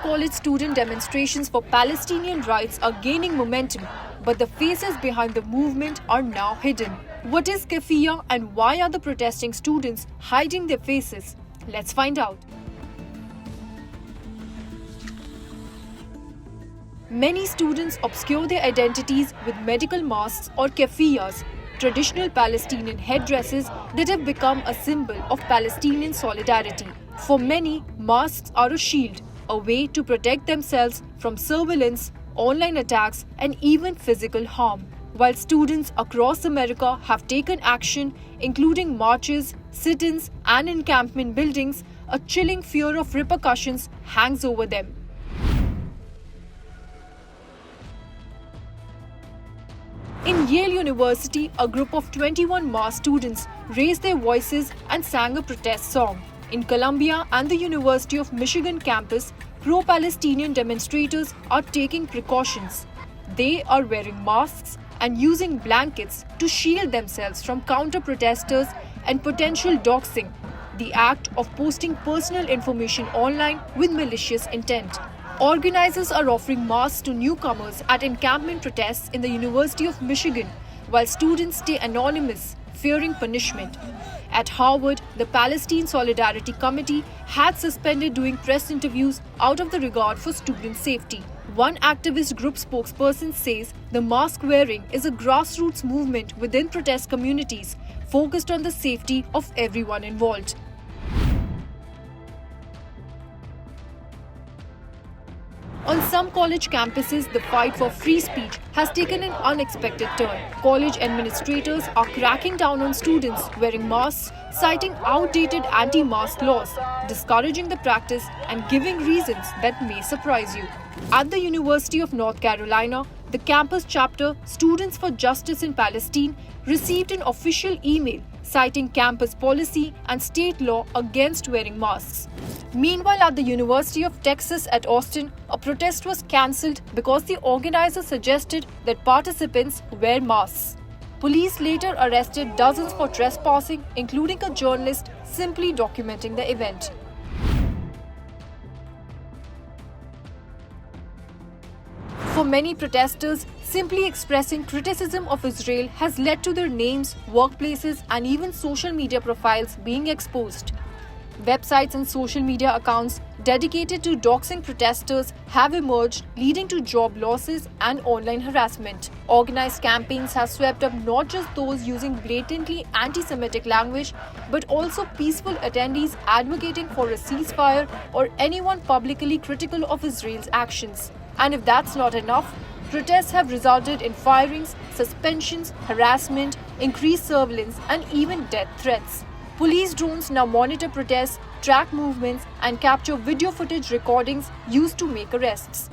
college student demonstrations for Palestinian rights are gaining momentum, but the faces behind the movement are now hidden. What is Keffiya and why are the protesting students hiding their faces? Let's find out. Many students obscure their identities with medical masks or keffiyas, traditional Palestinian headdresses that have become a symbol of Palestinian solidarity. For many, masks are a shield, a way to protect themselves from surveillance, online attacks, and even physical harm. While students across America have taken action, including marches, sit-ins, and encampment buildings, a chilling fear of repercussions hangs over them. In Yale University, a group of 21 masked students raised their voices and sang a protest song. In Columbia and the University of Michigan campus, pro-Palestinian demonstrators are taking precautions. They are wearing masks and using blankets to shield themselves from counter-protesters and potential doxing, the act of posting personal information online with malicious intent. Organizers are offering masks to newcomers at encampment protests in the University of Michigan, while students stay anonymous, fearing punishment. At Harvard, the Palestine Solidarity Committee had suspended doing press interviews out of the regard for student safety. One activist group spokesperson says the mask wearing is a grassroots movement within protest communities focused on the safety of everyone involved. On some college campuses, the fight for free speech has taken an unexpected turn. College administrators are cracking down on students wearing masks, citing outdated anti-mask laws, discouraging the practice and giving reasons that may surprise you. At the University of North Carolina, the campus chapter Students for Justice in Palestine received an official email citing campus policy and state law against wearing masks. Meanwhile, at the University of Texas at Austin, a protest was cancelled because the organizers suggested that participants wear masks. Police later arrested dozens for trespassing, including a journalist simply documenting the event. For many protesters, simply expressing criticism of Israel has led to their names, workplaces, and even social media profiles being exposed. Websites and social media accounts dedicated to doxing protesters have emerged, leading to job losses and online harassment. Organized campaigns have swept up not just those using blatantly anti-Semitic language, but also peaceful attendees advocating for a ceasefire or anyone publicly critical of Israel's actions. And if that's not enough, protests have resulted in firings, suspensions, harassment, increased surveillance, and even death threats. Police drones now monitor protests, track movements, and capture video footage recordings used to make arrests.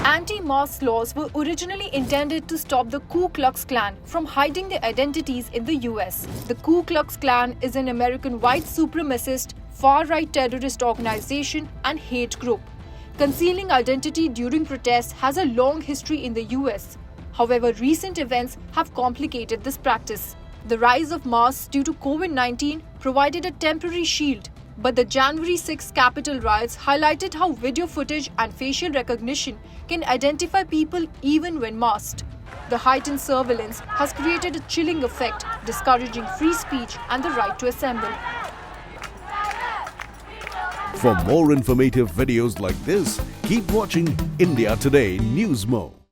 Anti-mask laws were originally intended to stop the Ku Klux Klan from hiding their identities in the US. The Ku Klux Klan is an American white supremacist, far-right terrorist organization and hate group. Concealing identity during protests has a long history in the US. However, recent events have complicated this practice. The rise of masks due to COVID-19 provided a temporary shield, but the January 6 Capitol riots highlighted how video footage and facial recognition can identify people even when masked. The heightened surveillance has created a chilling effect, discouraging free speech and the right to assemble. For more informative videos like this, keep watching India Today Newsmo.